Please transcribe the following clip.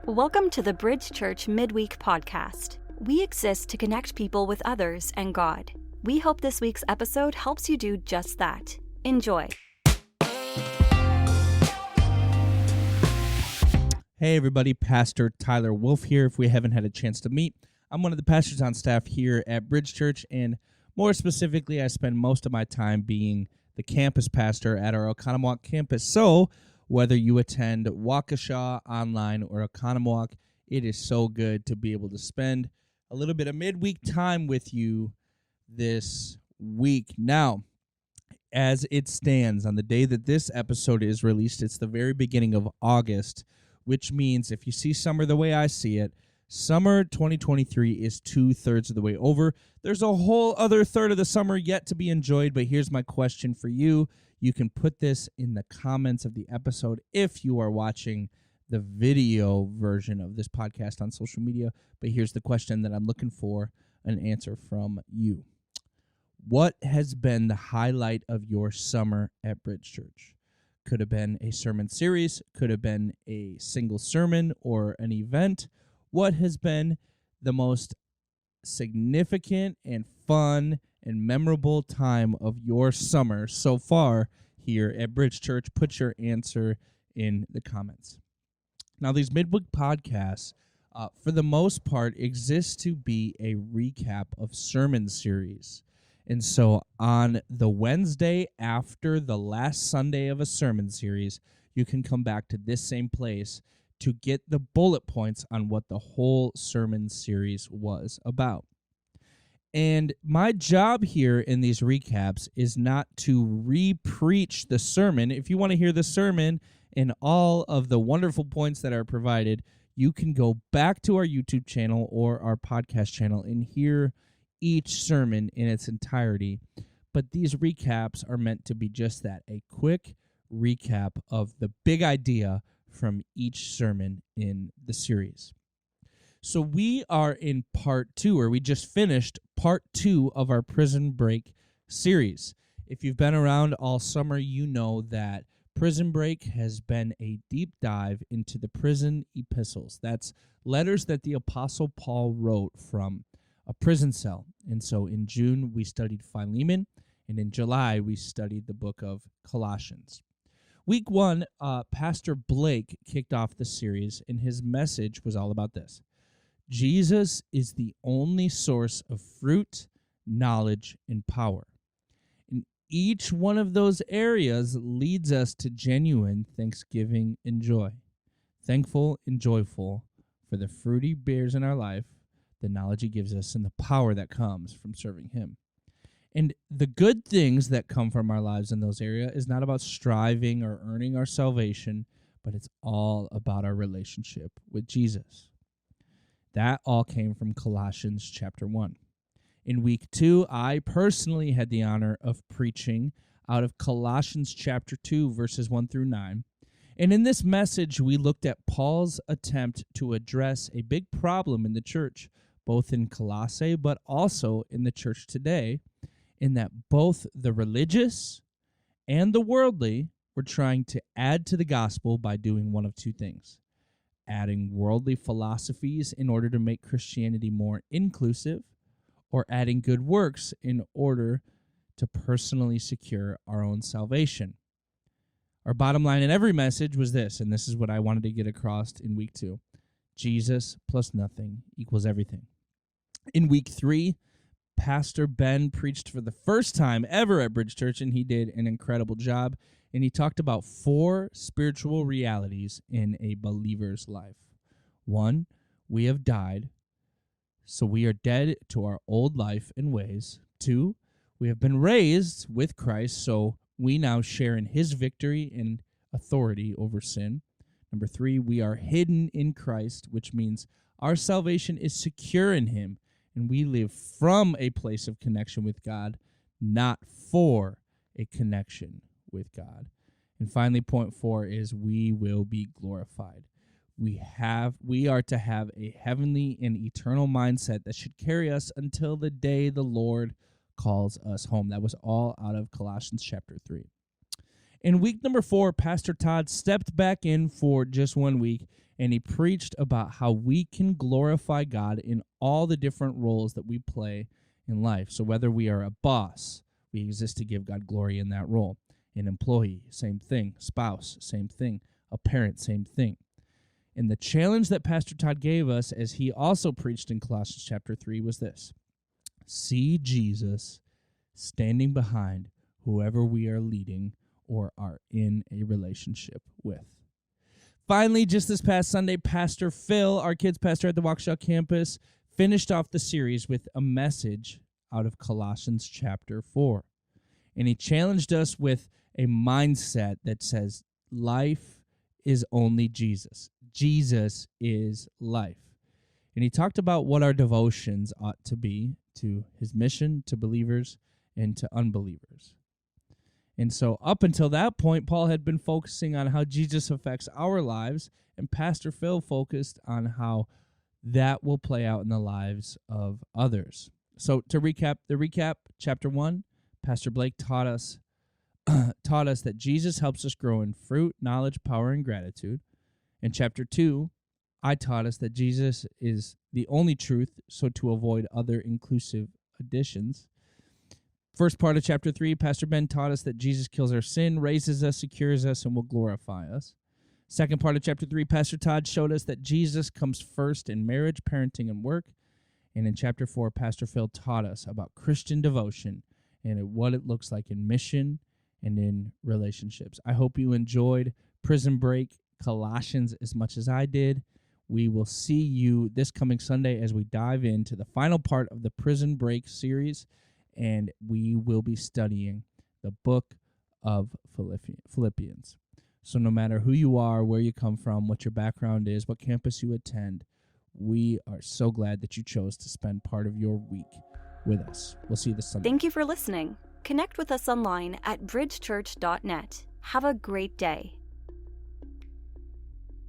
Welcome to the Bridge Church Midweek Podcast. We exist to connect people with others and God. We hope this week's episode helps you do just that. Enjoy. Hey everybody, Pastor Tyler Wolf here. If we haven't had a chance to meet, I'm one of the pastors on staff here at Bridge Church, and more specifically, I spend most of my time being the campus pastor at our Oconomowoc campus. So whether you attend Waukesha online or Oconomowoc, it is so good to be able to spend a little bit of midweek time with you this week. Now, as it stands, on the day that this episode is released, it's the very beginning of August, which means if you see summer the way I see it, summer 2023 is 2/3 of the way over. There's a whole other third of the summer yet to be enjoyed, but here's my question for you. You can put this in the comments of the episode if you are watching the video version of this podcast on social media, but here's the question that I'm looking for an answer from you. What has been the highlight of your summer at Bridge Church? Could have been a sermon series, could have been a single sermon or an event. What has been the most significant and fun and memorable time of your summer so far here at Bridge Church? Put your answer in the comments. Now, these midweek podcasts, for the most part, exist to be a recap of sermon series. And so on the Wednesday after the last Sunday of a sermon series, you can come back to this same place to get the bullet points on what the whole sermon series was about. And my job here in these recaps is not to re-preach the sermon. If you want to hear the sermon and all of the wonderful points that are provided, you can go back to our YouTube channel or our podcast channel and hear each sermon in its entirety. But these recaps are meant to be just that, a quick recap of the big idea from each sermon in the series. So we are in part 2, or we just finished part 2 of our Prison Break series. If you've been around all summer, you know that Prison Break has been a deep dive into the prison epistles. That's letters that the Apostle Paul wrote from a prison cell. And so in June, we studied Philemon, and in July, we studied the book of Colossians. Week 1, Pastor Blake kicked off the series, and his message was all about this. Jesus is the only source of fruit, knowledge, and power. And each one of those areas leads us to genuine thanksgiving and joy. Thankful and joyful for the fruit he bears in our life, the knowledge he gives us, and the power that comes from serving him. And the good things that come from our lives in those areas is not about striving or earning our salvation, but it's all about our relationship with Jesus. That all came from Colossians chapter 1. In week 2, I personally had the honor of preaching out of Colossians chapter 2, verses 1 through 9. And in this message, we looked at Paul's attempt to address a big problem in the church, both in Colossae, but also in the church today, in that both the religious and the worldly were trying to add to the gospel by doing one of two things: adding worldly philosophies in order to make Christianity more inclusive, or adding good works in order to personally secure our own salvation. Our bottom line in every message was this, and this is what I wanted to get across in week 2. Jesus plus nothing equals everything. In week 3, Pastor Ben preached for the first time ever at Bridge Church, and he did an incredible job. And he talked about 4 spiritual realities in a believer's life. 1, we have died, so we are dead to our old life and ways. 2, we have been raised with Christ, so we now share in his victory and authority over sin. Number 3, we are hidden in Christ, which means our salvation is secure in him, and we live from a place of connection with God, not for a connection with God. And finally, point 4 is we will be glorified. We are to have a heavenly and eternal mindset that should carry us until the day the Lord calls us home. That was all out of Colossians chapter 3. In week number 4, Pastor Todd stepped back in for just 1 week, and he preached about how we can glorify God in all the different roles that we play in life. So whether we are a boss, we exist to give God glory in that role. An employee, same thing. Spouse, same thing. A parent, same thing. And the challenge that Pastor Todd gave us, as he also preached in Colossians chapter 3, was this: see Jesus standing behind whoever we are leading or are in a relationship with. Finally, just this past Sunday, Pastor Phil, our kids pastor at the Waukesha campus, finished off the series with a message out of Colossians chapter 4. And he challenged us with a mindset that says life is only Jesus. Jesus is life. And he talked about what our devotions ought to be to his mission, to believers, and to unbelievers. And so up until that point, Paul had been focusing on how Jesus affects our lives, and Pastor Phil focused on how that will play out in the lives of others. So to recap, chapter 1, Pastor Blake taught us that Jesus helps us grow in fruit, knowledge, power, and gratitude. In chapter 2, I taught us that Jesus is the only truth, so to avoid other inclusive additions. First part of chapter 3, Pastor Ben taught us that Jesus kills our sin, raises us, secures us, and will glorify us. Second part of chapter 3, Pastor Todd showed us that Jesus comes first in marriage, parenting, and work. And in chapter 4, Pastor Phil taught us about Christian devotion and what it looks like in mission and in relationships. I hope you enjoyed Prison Break Colossians as much as I did. We will see you this coming Sunday as we dive into the final part of the Prison Break series, and we will be studying the book of Philippians. So no matter who you are, where you come from, what your background is, what campus you attend, we are so glad that you chose to spend part of your week with us. We'll see you this Sunday. Thank you for listening. Connect with us online at bridgechurch.net. Have a great day.